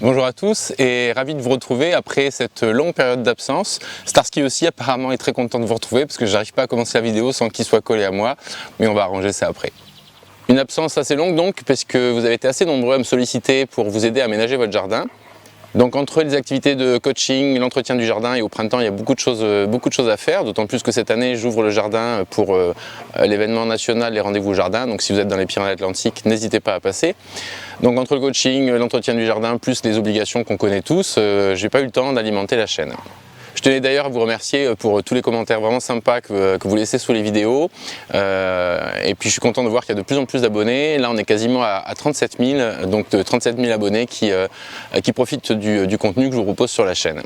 Bonjour à tous et ravi de vous retrouver après cette longue période d'absence. Starsky aussi apparemment est très content de vous retrouver parce que j'arrive pas à commencer la vidéo sans qu'il soit collé à moi, mais on va arranger ça après. Une absence assez longue donc parce que vous avez été assez nombreux à me solliciter pour vous aider à aménager votre jardin. Donc entre les activités de coaching, l'entretien du jardin et au printemps, il y a beaucoup de choses à faire, d'autant plus que cette année j'ouvre le jardin pour l'événement national Les Rendez-vous au Jardin. Donc si vous êtes dans les Pyrénées-Atlantiques, n'hésitez pas à passer. Donc entre le coaching, l'entretien du jardin, plus les obligations qu'on connaît tous, j'ai pas eu le temps d'alimenter la chaîne. Je tenais d'ailleurs à vous remercier pour tous les commentaires vraiment sympas que vous laissez sous les vidéos. Et puis je suis content de voir qu'il y a de plus en plus d'abonnés. Là on est quasiment à 37 000, donc 37 000 abonnés qui profitent du contenu que je vous propose sur la chaîne.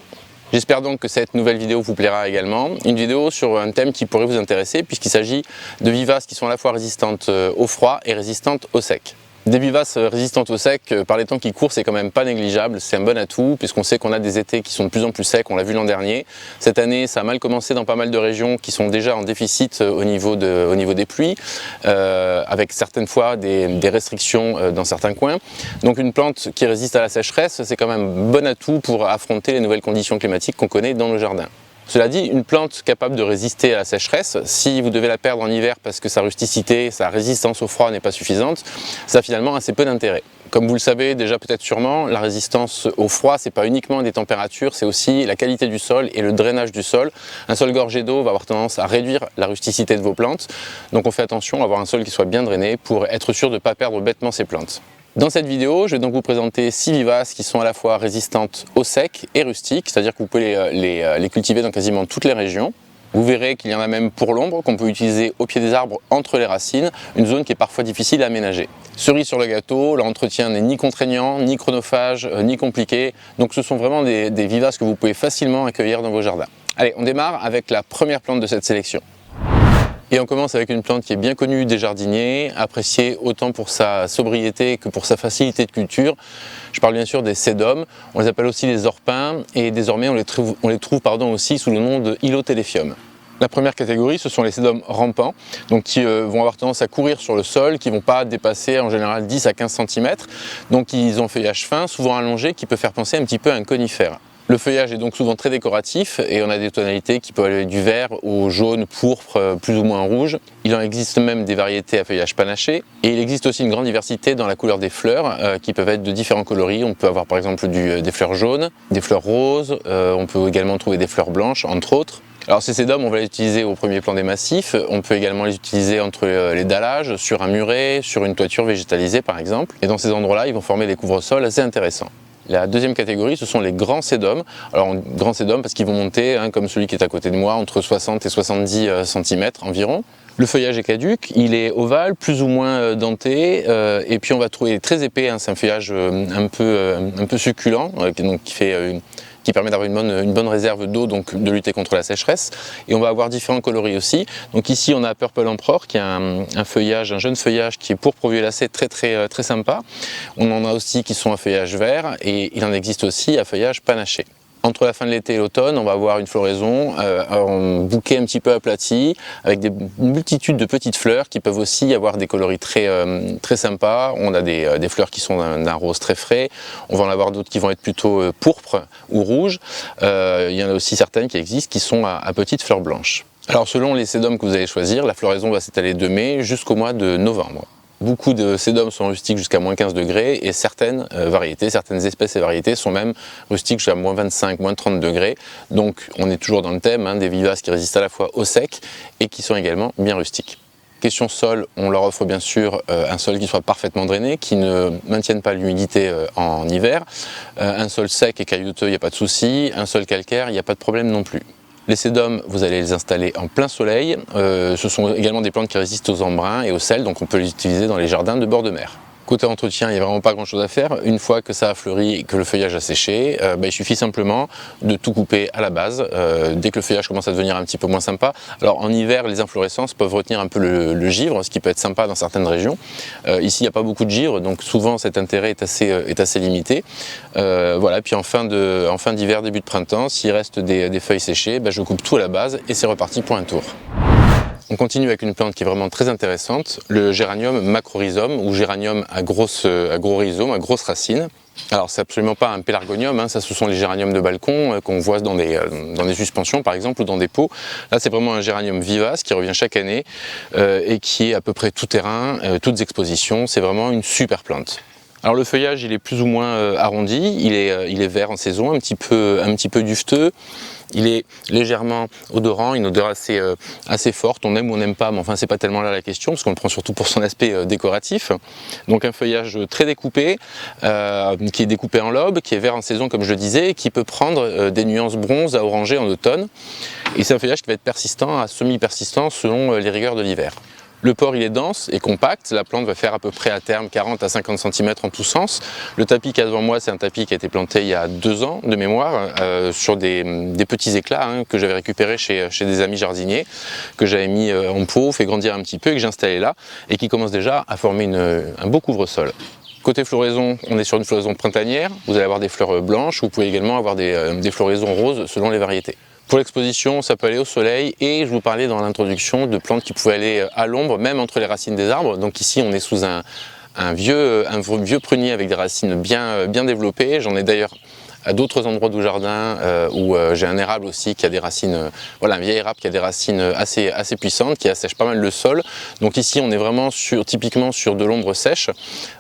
J'espère donc que cette nouvelle vidéo vous plaira également. Une vidéo sur un thème qui pourrait vous intéresser puisqu'il s'agit de vivaces qui sont à la fois résistantes au froid et résistantes au sec. Des vivaces résistantes au sec, par les temps qui courent, c'est quand même pas négligeable, c'est un bon atout puisqu'on sait qu'on a des étés qui sont de plus en plus secs, on l'a vu l'an dernier. Cette année, ça a mal commencé dans pas mal de régions qui sont déjà en déficit au niveau des pluies, avec certaines fois des restrictions dans certains coins. Donc une plante qui résiste à la sécheresse, c'est quand même un bon atout pour affronter les nouvelles conditions climatiques qu'on connaît dans nos jardins. Cela dit, une plante capable de résister à la sécheresse, si vous devez la perdre en hiver parce que sa rusticité, sa résistance au froid n'est pas suffisante, ça a finalement assez peu d'intérêt. Comme vous le savez déjà peut-être sûrement, la résistance au froid, c'est pas uniquement des températures, c'est aussi la qualité du sol et le drainage du sol. Un sol gorgé d'eau va avoir tendance à réduire la rusticité de vos plantes, donc on fait attention à avoir un sol qui soit bien drainé pour être sûr de ne pas perdre bêtement ses plantes. Dans cette vidéo, je vais donc vous présenter 6 vivaces qui sont à la fois résistantes au sec et rustiques, c'est-à-dire que vous pouvez les cultiver dans quasiment toutes les régions. Vous verrez qu'il y en a même pour l'ombre, qu'on peut utiliser au pied des arbres entre les racines, une zone qui est parfois difficile à aménager. Cerise sur le gâteau, l'entretien n'est ni contraignant, ni chronophage, ni compliqué, donc ce sont vraiment des vivaces que vous pouvez facilement accueillir dans vos jardins. Allez, on démarre avec la première plante de cette sélection. Et on commence avec une plante qui est bien connue des jardiniers, appréciée autant pour sa sobriété que pour sa facilité de culture. Je parle bien sûr des sédums, on les appelle aussi les orpins et désormais on les trouve aussi sous le nom de Hylotelephium. La première catégorie, ce sont les sédums rampants, donc qui vont avoir tendance à courir sur le sol, qui ne vont pas dépasser en général 10 à 15 cm. Donc ils ont un feuillage fin, souvent allongé, qui peut faire penser un petit peu à un conifère. Le feuillage est donc souvent très décoratif et on a des tonalités qui peuvent aller du vert au jaune, pourpre, plus ou moins rouge. Il en existe même des variétés à feuillage panaché et il existe aussi une grande diversité dans la couleur des fleurs qui peuvent être de différents coloris. On peut avoir par exemple des fleurs jaunes, des fleurs roses, on peut également trouver des fleurs blanches entre autres. Alors ces sédums, on va les utiliser au premier plan des massifs, on peut également les utiliser entre les dallages, sur un muret, sur une toiture végétalisée par exemple. Et dans ces endroits-là, ils vont former des couvre-sols assez intéressants. La deuxième catégorie, ce sont les grands sédums. Alors grands sédums parce qu'ils vont monter, comme celui qui est à côté de moi, entre 60 et 70 cm environ. Le feuillage est caduc, il est ovale, plus ou moins denté, et puis on va trouver très épais, c'est un feuillage un peu succulent, qui permet d'avoir une bonne réserve d'eau, donc de lutter contre la sécheresse. Et on va avoir différents coloris aussi. Donc ici on a Purple Emperor qui a un jeune feuillage qui est pourpre violacé très sympa. On en a aussi qui sont à feuillage vert et il en existe aussi à feuillage panaché. Entre la fin de l'été et l'automne, on va avoir une floraison en bouquet un petit peu aplati, avec une multitude de petites fleurs qui peuvent aussi avoir des coloris très sympas. On a des fleurs qui sont d'un rose très frais, on va en avoir d'autres qui vont être plutôt pourpres ou rouges. Il y en a aussi certaines qui existent qui sont à petites fleurs blanches. Alors selon les sédums que vous allez choisir, la floraison va s'étaler de mai jusqu'au mois de novembre. Beaucoup de sédums sont rustiques jusqu'à moins 15 degrés et certaines espèces et variétés sont même rustiques jusqu'à moins 25, moins 30 degrés. Donc on est toujours dans le thème des vivaces qui résistent à la fois au sec et qui sont également bien rustiques. Question sol, on leur offre bien sûr un sol qui soit parfaitement drainé, qui ne maintienne pas l'humidité en hiver. Un sol sec et caillouteux, il n'y a pas de souci. Un sol calcaire, il n'y a pas de problème non plus. Les sédums, vous allez les installer en plein soleil. Ce sont également des plantes qui résistent aux embruns et au sel, donc on peut les utiliser dans les jardins de bord de mer. Côté entretien, il n'y a vraiment pas grand chose à faire. Une fois que ça a fleuri et que le feuillage a séché, il suffit simplement de tout couper à la base, dès que le feuillage commence à devenir un petit peu moins sympa. Alors en hiver, les inflorescences peuvent retenir un peu le givre, ce qui peut être sympa dans certaines régions. Ici, il n'y a pas beaucoup de givre, donc souvent cet intérêt est assez limité. Puis en fin d'hiver, début de printemps, s'il reste des feuilles séchées, je coupe tout à la base et c'est reparti pour un tour. On continue avec une plante qui est vraiment très intéressante, le géranium macrorhizome ou géranium à gros rhizome, à grosses racines. Alors c'est absolument pas un pélargonium, hein, ça ce sont les géraniums de balcon qu'on voit dans des suspensions par exemple ou dans des pots. Là c'est vraiment un géranium vivace qui revient chaque année et qui est à peu près tout terrain, toutes expositions, c'est vraiment une super plante. Alors le feuillage il est plus ou moins arrondi, il est vert en saison, un petit peu dufteux, il est légèrement odorant, une odeur assez forte, on aime ou on n'aime pas, mais enfin c'est pas tellement là la question, parce qu'on le prend surtout pour son aspect décoratif. Donc un feuillage très découpé, qui est découpé en lobes, qui est vert en saison comme je le disais, et qui peut prendre des nuances bronze à orangé en automne. Et c'est un feuillage qui va être persistant à semi-persistant selon les rigueurs de l'hiver. Le port il est dense et compact, la plante va faire à peu près à terme 40 à 50 cm en tous sens. Le tapis qu'il y a devant moi, c'est un tapis qui a été planté il y a 2 ans de mémoire, sur des petits éclats que j'avais récupérés chez des amis jardiniers, que j'avais mis en pot, fait grandir un petit peu et que j'ai installé là, et qui commence déjà à former un beau couvre-sol. Côté floraison, on est sur une floraison printanière, vous allez avoir des fleurs blanches, vous pouvez également avoir des floraisons roses selon les variétés. Pour l'exposition, ça peut aller au soleil et je vous parlais dans l'introduction de plantes qui pouvaient aller à l'ombre, même entre les racines des arbres. Donc ici, on est sous un vieux prunier avec des racines bien développées. J'en ai d'ailleurs à d'autres endroits du jardin où j'ai un érable aussi qui a des racines, voilà, un vieil érable qui a des racines assez puissantes, qui assèche pas mal le sol. Donc ici on est vraiment typiquement sur de l'ombre sèche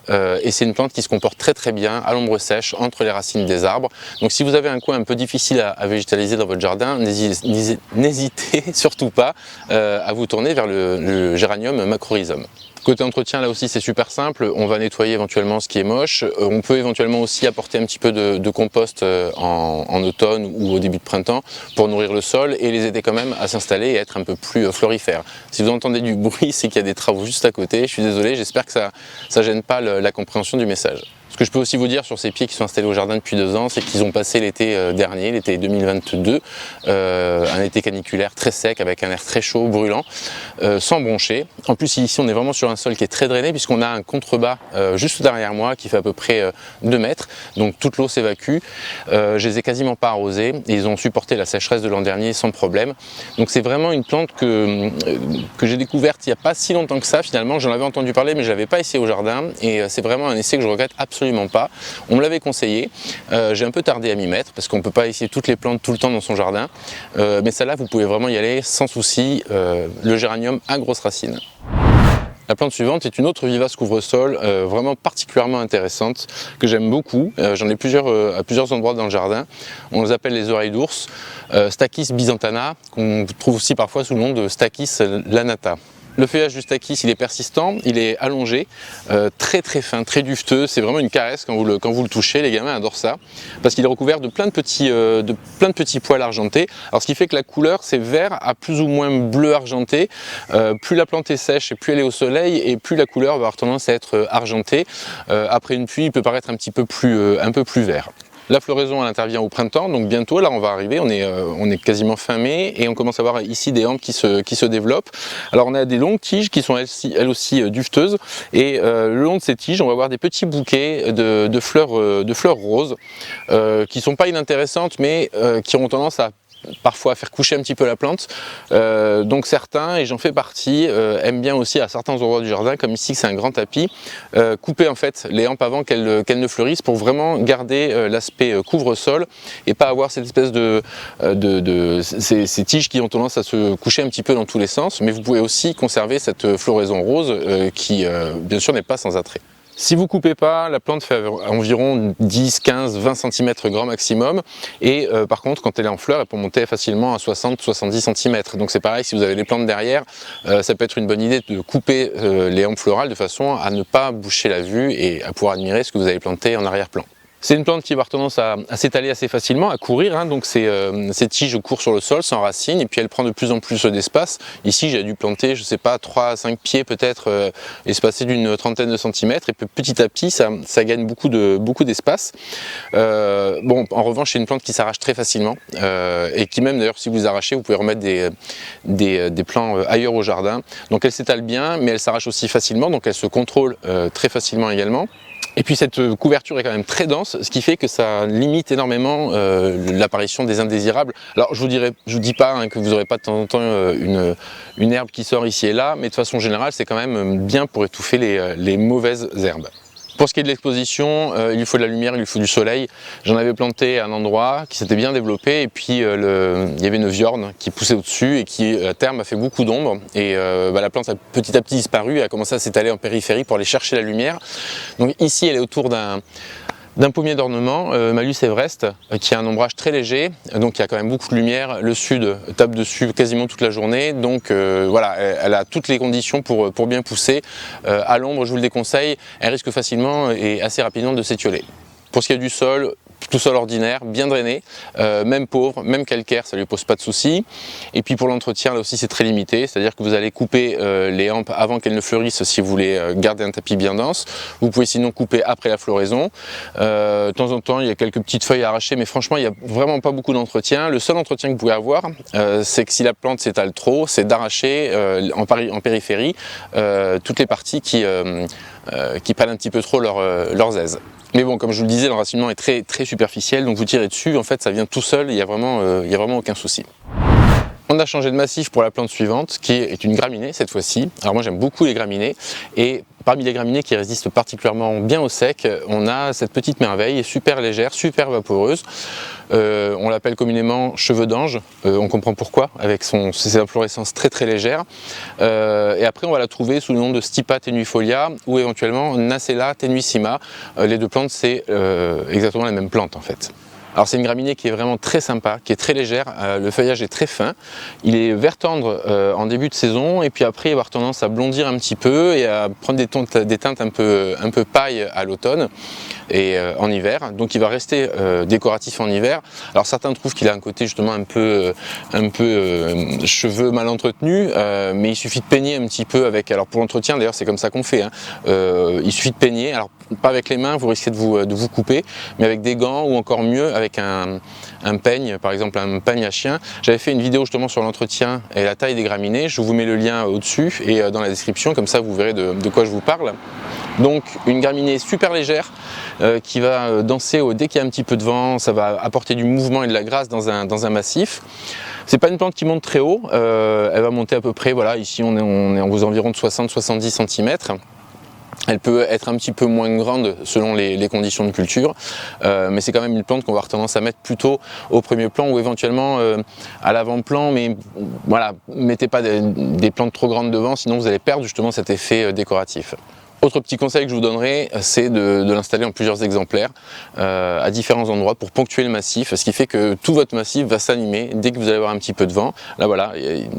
et c'est une plante qui se comporte très bien à l'ombre sèche entre les racines des arbres. Donc si vous avez un coin un peu difficile à végétaliser dans votre jardin, n'hésitez surtout pas à vous tourner vers le géranium macrorhizome. Côté entretien, là aussi c'est super simple, on va nettoyer éventuellement ce qui est moche, on peut éventuellement aussi apporter un petit peu de compost en automne ou au début de printemps pour nourrir le sol et les aider quand même à s'installer et être un peu plus florifères. Si vous entendez du bruit, c'est qu'il y a des travaux juste à côté, je suis désolé, j'espère que ça gêne pas la compréhension du message. Ce que je peux aussi vous dire sur ces pieds qui sont installés au jardin depuis 2 ans, c'est qu'ils ont passé l'été dernier, l'été 2022, un été caniculaire très sec avec un air très chaud, brûlant, sans broncher. En plus ici on est vraiment sur un sol qui est très drainé puisqu'on a un contrebas juste derrière moi qui fait à peu près 2 mètres, donc toute l'eau s'évacue. Je les ai quasiment pas arrosés et ils ont supporté la sécheresse de l'an dernier sans problème. Donc c'est vraiment une plante que j'ai découverte il n'y a pas si longtemps que ça finalement, j'en avais entendu parler mais je ne l'avais pas essayé au jardin et c'est vraiment un essai que je regrette absolument pas. On me l'avait conseillé, j'ai un peu tardé à m'y mettre parce qu'on ne peut pas essayer toutes les plantes tout le temps dans son jardin, mais celle-là vous pouvez vraiment y aller sans souci, le géranium à grosses racines. La plante suivante est une autre vivace couvre-sol, vraiment particulièrement intéressante, que j'aime beaucoup. J'en ai à plusieurs endroits dans le jardin. On les appelle les oreilles d'ours, Stachys byzantana, qu'on trouve aussi parfois sous le nom de Stachys lanata. Le feuillage du Stachys, il est persistant, il est allongé, très fin, très dufteux, c'est vraiment une caresse quand vous le touchez, les gamins adorent ça, parce qu'il est recouvert de plein de petits poils argentés, alors ce qui fait que la couleur c'est vert à plus ou moins bleu argenté, plus la plante est sèche et plus elle est au soleil et plus la couleur va avoir tendance à être argentée, après une pluie il peut paraître un peu plus vert. La floraison elle intervient au printemps, donc bientôt là on va arriver, on est quasiment fin mai et on commence à voir ici des hampes qui se développent. Alors on a des longues tiges qui sont elles aussi dufteuses et le long de ces tiges on va avoir des petits bouquets de fleurs roses qui sont pas inintéressantes mais qui ont tendance à parfois à faire coucher un petit peu la plante, donc certains, et j'en fais partie, aiment bien aussi à certains endroits du jardin, comme ici c'est un grand tapis, couper en fait les hampes avant qu'elles ne fleurissent pour vraiment garder l'aspect couvre-sol et pas avoir cette espèce ces tiges qui ont tendance à se coucher un petit peu dans tous les sens, mais vous pouvez aussi conserver cette floraison rose qui bien sûr n'est pas sans attrait. Si vous ne coupez pas, la plante fait environ 10, 15, 20 cm grand maximum et par contre quand elle est en fleur elle peut monter facilement à 60-70 cm. Donc c'est pareil, si vous avez les plantes derrière, ça peut être une bonne idée de couper les hampes florales de façon à ne pas boucher la vue et à pouvoir admirer ce que vous avez planté en arrière-plan. C'est une plante qui va avoir tendance à s'étaler assez facilement, à courir, hein, donc ces tiges courent sur le sol, sans racines, et puis elle prend de plus en plus d'espace. Ici j'ai dû planter, je sais pas, 3 à 5 pieds peut-être, espacés d'une trentaine de centimètres, et petit à petit ça gagne beaucoup d'espace. Bon, en revanche c'est une plante qui s'arrache très facilement, et qui même d'ailleurs si vous arrachez, vous pouvez remettre des plants ailleurs au jardin. Donc elle s'étale bien, mais elle s'arrache aussi facilement, donc elle se contrôle très facilement également. Et puis cette couverture est quand même très dense, ce qui fait que ça limite énormément l'apparition des indésirables. Alors je vous dis pas hein, que vous n'aurez pas de temps en temps une herbe qui sort ici et là, mais de façon générale c'est quand même bien pour étouffer les mauvaises herbes. Pour ce qui est de l'exposition, il lui faut de la lumière, il lui faut du soleil. J'en avais planté à un endroit qui s'était bien développé et puis il y avait une viorne qui poussait au-dessus et qui à terme a fait beaucoup d'ombre et la plante a petit à petit disparu et a commencé à s'étaler en périphérie pour aller chercher la lumière. Donc ici elle est autour d'un pommier d'ornement, Malus Everest, qui a un ombrage très léger, donc il y a quand même beaucoup de lumière. Le sud tape dessus quasiment toute la journée, donc voilà, elle a toutes les conditions pour bien pousser. À l'ombre, je vous le déconseille, elle risque facilement et assez rapidement de s'étioler. Pour ce qui est du sol, tout sol ordinaire, bien drainé, même pauvre, même calcaire, ça ne lui pose pas de soucis. Et puis pour l'entretien, là aussi c'est très limité, c'est-à-dire que vous allez couper les hampes avant qu'elles ne fleurissent si vous voulez garder un tapis bien dense. Vous pouvez sinon couper après la floraison. De temps en temps, il y a quelques petites feuilles à arracher, mais franchement, il n'y a vraiment pas beaucoup d'entretien. Le seul entretien que vous pouvez avoir, c'est que si la plante s'étale trop, c'est d'arracher en périphérie toutes les parties qui prennent un petit peu trop leurs aises. Mais bon, comme je vous le disais, l'enracinement est très, très superficiel, donc vous tirez dessus, en fait ça vient tout seul, il n'y a vraiment aucun souci. On a changé de massif pour la plante suivante, qui est une graminée cette fois-ci. Alors moi j'aime beaucoup les graminées, et parmi les graminées qui résistent particulièrement bien au sec, on a cette petite merveille, super légère, super vaporeuse. On l'appelle communément cheveux d'ange, on comprend pourquoi, avec ses inflorescences très très légères. Et après on va la trouver sous le nom de Stipa tenuifolia ou éventuellement Nacella tenuissima. Les deux plantes c'est exactement la même plante en fait. Alors c'est une graminée qui est vraiment très sympa, qui est très légère, le feuillage est très fin, il est vert tendre en début de saison et puis après il va avoir tendance à blondir un petit peu et à prendre des teintes un peu paille à l'automne et en hiver, donc il va rester décoratif en hiver. Alors certains trouvent qu'il a un côté justement un peu cheveux mal entretenus, mais il suffit de peigner un petit peu avec, alors pour l'entretien d'ailleurs c'est comme ça qu'on fait, hein. Il suffit de peigner, alors pas avec les mains, vous risquez de vous couper, mais avec des gants ou encore mieux avec un peigne, par exemple un peigne à chien. J'avais fait une vidéo justement sur l'entretien et la taille des graminées, je vous mets le lien au-dessus et dans la description, comme ça vous verrez de quoi je vous parle. Donc une graminée super légère qui va danser dès qu'il y a un petit peu de vent, ça va apporter du mouvement et de la grâce dans un massif. C'est pas une plante qui monte très haut, elle va monter à peu près, voilà, ici on est aux environs de 60-70 cm. Elle peut être un petit peu moins grande selon les conditions de culture, mais c'est quand même une plante qu'on va avoir tendance à mettre plutôt au premier plan ou éventuellement à l'avant-plan, mais voilà, mettez pas des plantes trop grandes devant, sinon vous allez perdre justement cet effet décoratif. Autre petit conseil que je vous donnerai, c'est de l'installer en plusieurs exemplaires à différents endroits pour ponctuer le massif, ce qui fait que tout votre massif va s'animer dès que vous allez avoir un petit peu de vent. Là voilà,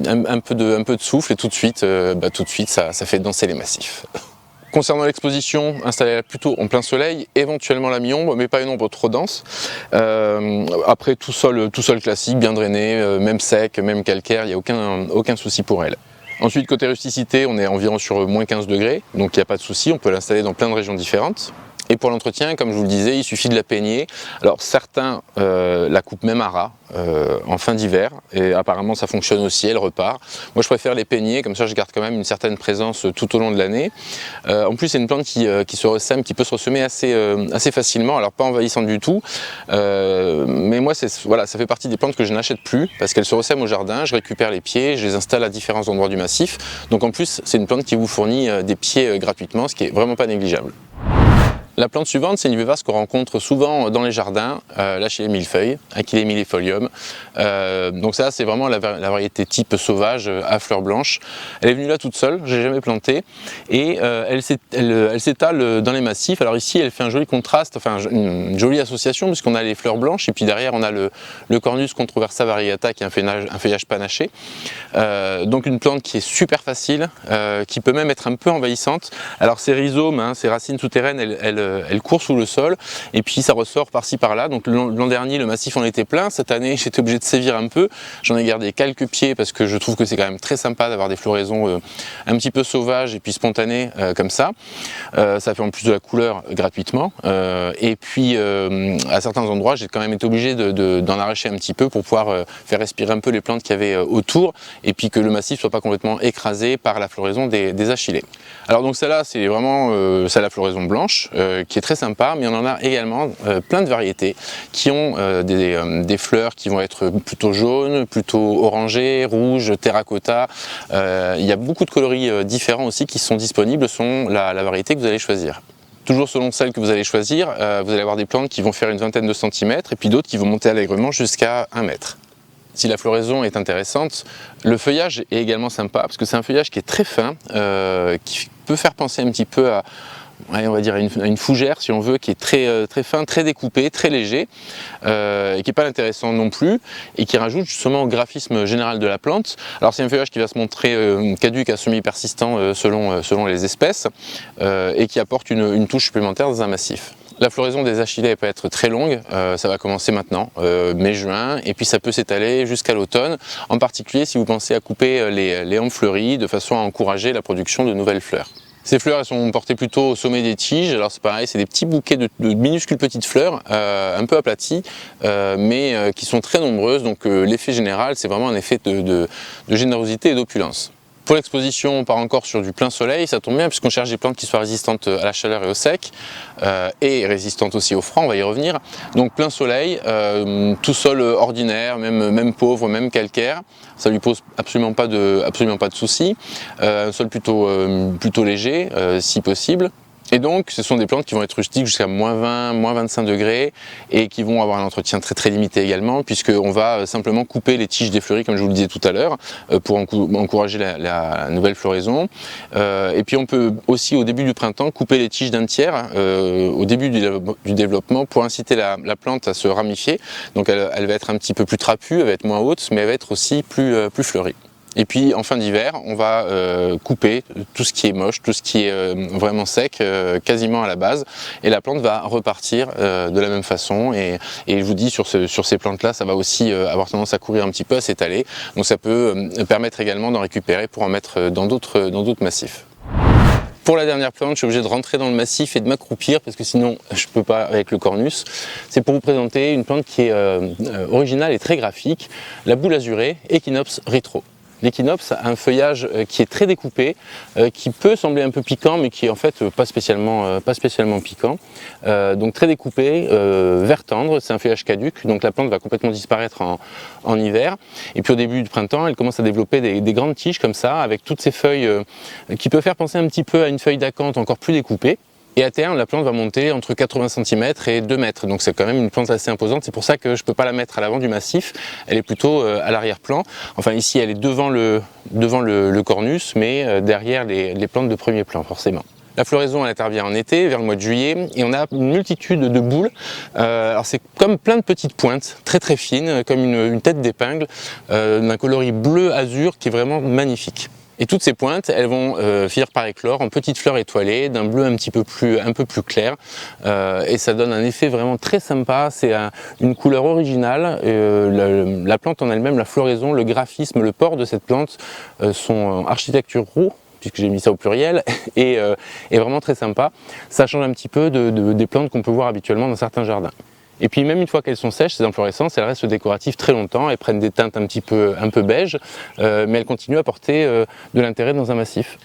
un peu de souffle et tout de suite ça fait danser les massifs. Concernant l'exposition, installez-la plutôt en plein soleil, éventuellement la mi-ombre, mais pas une ombre trop dense. Après tout sol classique, bien drainé, même sec, même calcaire, il n'y a aucun souci pour elle. Ensuite, côté rusticité, on est environ sur moins 15 degrés, donc il n'y a pas de souci, on peut l'installer dans plein de régions différentes. Et pour l'entretien, comme je vous le disais, il suffit de la peigner. Alors certains la coupent même à ras en fin d'hiver, et apparemment ça fonctionne aussi, elle repart. Moi je préfère les peigner, comme ça je garde quand même une certaine présence tout au long de l'année. En plus c'est une plante qui se ressème, qui peut se ressemer assez facilement, alors pas envahissante du tout. Mais moi voilà, ça fait partie des plantes que je n'achète plus, parce qu'elles se ressèment au jardin, je récupère les pieds, je les installe à différents endroits du massif. Donc en plus c'est une plante qui vous fournit des pieds gratuitement, ce qui est vraiment pas négligeable. La plante suivante, c'est une vivace qu'on rencontre souvent dans les jardins, là chez les millefeuilles, Achillea millefolium. Donc ça, c'est vraiment la variété type sauvage à fleurs blanches. Elle est venue là toute seule, je l'ai jamais plantée, et elle s'étale dans les massifs. Alors ici, elle fait un joli contraste, enfin une jolie association, puisqu'on a les fleurs blanches, et puis derrière, on a le Cornus controversa variegata, qui est un feuillage panaché. Donc une plante qui est super facile, qui peut même être un peu envahissante. Alors ses rhizomes, hein, ses racines souterraines, elle court sous le sol et puis ça ressort par-ci par-là. Donc l'an dernier le massif en était plein, cette année j'étais obligé de sévir un peu, j'en ai gardé quelques pieds parce que je trouve que c'est quand même très sympa d'avoir des floraisons un petit peu sauvages et puis spontanées comme ça. Ça fait en plus de la couleur gratuitement et puis à certains endroits j'ai quand même été obligé d'en arracher un petit peu pour pouvoir faire respirer un peu les plantes qu'il y avait autour et puis que le massif soit pas complètement écrasé par la floraison des achillées. Alors donc celle-là c'est vraiment c'est la floraison blanche qui est très sympa, mais on en a également plein de variétés qui ont des fleurs qui vont être plutôt jaunes, plutôt orangées, rouges, terracotta. Il y a beaucoup de coloris différents aussi qui sont disponibles selon la variété que vous allez choisir. Toujours selon celle que vous allez choisir, vous allez avoir des plantes qui vont faire une vingtaine de centimètres et puis d'autres qui vont monter allègrement jusqu'à 1 mètre. Si la floraison est intéressante, le feuillage est également sympa parce que c'est un feuillage qui est très fin, qui peut faire penser un petit peu à, on va dire à une fougère si on veut, qui est très fin, très découpé, très léger, et qui n'est pas intéressant non plus, et qui rajoute justement au graphisme général de la plante. Alors c'est un feuillage qui va se montrer caduc à semi-persistant selon les espèces, et qui apporte une touche supplémentaire dans un massif. La floraison des achillées peut être très longue, ça va commencer maintenant, mai-juin, et puis ça peut s'étaler jusqu'à l'automne, en particulier si vous pensez à couper les hampes fleuries de façon à encourager la production de nouvelles fleurs. Ces fleurs elles sont portées plutôt au sommet des tiges, alors c'est pareil, c'est des petits bouquets de minuscules petites fleurs, un peu aplaties, mais qui sont très nombreuses, donc l'effet général c'est vraiment un effet de générosité et d'opulence. Pour l'exposition, on part encore sur du plein soleil, ça tombe bien puisqu'on cherche des plantes qui soient résistantes à la chaleur et au sec, et résistantes aussi au froid, on va y revenir. Donc plein soleil, tout sol ordinaire, même pauvre, même calcaire, ça lui pose absolument pas de soucis. Un sol plutôt léger, si possible. Et donc ce sont des plantes qui vont être rustiques jusqu'à -20, -25 degrés et qui vont avoir un entretien très limité également, puisqu'on va simplement couper les tiges défleuries comme je vous le disais tout à l'heure pour encourager la nouvelle floraison. Et puis on peut aussi au début du printemps couper les tiges d'un tiers au début du développement pour inciter la plante à se ramifier. Donc elle va être un petit peu plus trapue, elle va être moins haute, mais elle va être aussi plus fleurie. Et puis en fin d'hiver, on va couper tout ce qui est moche, tout ce qui est vraiment sec, quasiment à la base, et la plante va repartir de la même façon. Et je vous dis, sur ces plantes-là, ça va aussi avoir tendance à courir un petit peu, à s'étaler. Donc ça peut permettre également d'en récupérer pour en mettre dans d'autres massifs. Pour la dernière plante, je suis obligé de rentrer dans le massif et de m'accroupir parce que sinon je ne peux pas avec le cornus. C'est pour vous présenter une plante qui est originale et très graphique, la boule azurée Echinops retro. L'échinops a un feuillage qui est très découpé, qui peut sembler un peu piquant, mais qui est en fait pas spécialement piquant. Donc très découpé, vert tendre, c'est un feuillage caduc, donc la plante va complètement disparaître en hiver. Et puis au début du printemps, elle commence à développer des grandes tiges comme ça, avec toutes ces feuilles qui peuvent faire penser un petit peu à une feuille d'acanthe encore plus découpée. Et à terme, la plante va monter entre 80 cm et 2 mètres, donc c'est quand même une plante assez imposante. C'est pour ça que je ne peux pas la mettre à l'avant du massif, elle est plutôt à l'arrière-plan. Enfin ici, elle est devant le cornus, mais derrière les plantes de premier plan, forcément. La floraison elle intervient en été, vers le mois de juillet, et on a une multitude de boules. Alors c'est comme plein de petites pointes, très fines, comme une tête d'épingle, d'un coloris bleu-azur qui est vraiment magnifique. Et toutes ces pointes, elles vont finir par éclore en petites fleurs étoilées, d'un bleu un peu plus clair, et ça donne un effet vraiment très sympa. C'est une couleur originale. La plante en elle-même, la floraison, le graphisme, le port de cette plante sont architecture roux, puisque j'ai mis ça au pluriel, et vraiment très sympa. Ça change un petit peu des plantes qu'on peut voir habituellement dans certains jardins. Et puis même une fois qu'elles sont sèches, ces inflorescences, elles restent décoratives très longtemps, elles prennent des teintes un peu beige, mais elles continuent à porter de l'intérêt dans un massif.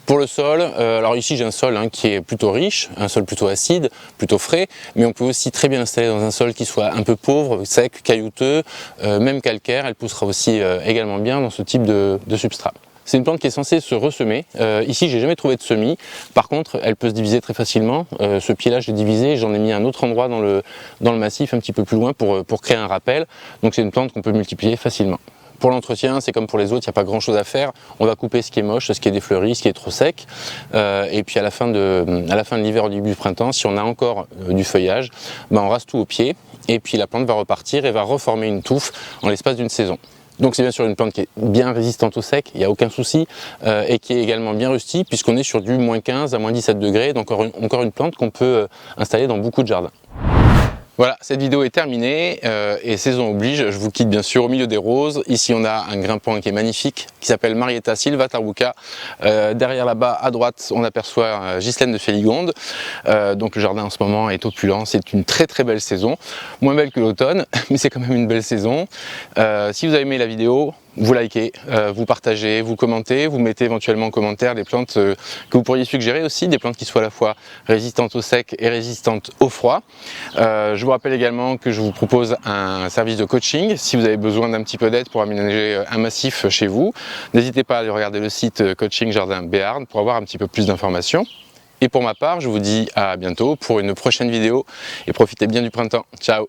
Pour le sol, alors ici j'ai un sol qui est plutôt riche, un sol plutôt acide, plutôt frais, mais on peut aussi très bien l'installer dans un sol qui soit un peu pauvre, sec, caillouteux, même calcaire, elle poussera aussi également bien dans ce type de substrat. C'est une plante qui est censée se ressemer. Ici, j'ai jamais trouvé de semis. Par contre, elle peut se diviser très facilement. Ce pied-là, je l'ai divisé. J'en ai mis à un autre endroit dans le massif, un petit peu plus loin, pour créer un rappel. Donc, c'est une plante qu'on peut multiplier facilement. Pour l'entretien, c'est comme pour les autres, il n'y a pas grand-chose à faire. On va couper ce qui est moche, ce qui est défleuri, ce qui est trop sec. Et puis, à la fin de l'hiver, au début du printemps, si on a encore du feuillage, on rase tout au pied. Et puis, la plante va repartir et va reformer une touffe en l'espace d'une saison. Donc c'est bien sûr une plante qui est bien résistante au sec, il n'y a aucun souci, et qui est également bien rustique puisqu'on est sur du -15 à -17 degrés, donc encore une plante qu'on peut installer dans beaucoup de jardins. Voilà, cette vidéo est terminée et saison oblige, je vous quitte bien sûr au milieu des roses. Ici on a un grimpant qui est magnifique, qui s'appelle Marietta Silva Tarbuca. Derrière là-bas, à droite, on aperçoit Ghislaine de Féligonde. Donc le jardin en ce moment est opulent, c'est une très belle saison. Moins belle que l'automne, mais c'est quand même une belle saison. Si vous avez aimé la vidéo, vous likez, vous partagez, vous commentez, vous mettez éventuellement en commentaire des plantes que vous pourriez suggérer aussi, des plantes qui soient à la fois résistantes au sec et résistantes au froid. Je vous rappelle également que je vous propose un service de coaching si vous avez besoin d'un petit peu d'aide pour aménager un massif chez vous. N'hésitez pas à aller regarder le site Coaching Jardin Béarn pour avoir un petit peu plus d'informations. Et pour ma part, je vous dis à bientôt pour une prochaine vidéo et profitez bien du printemps. Ciao!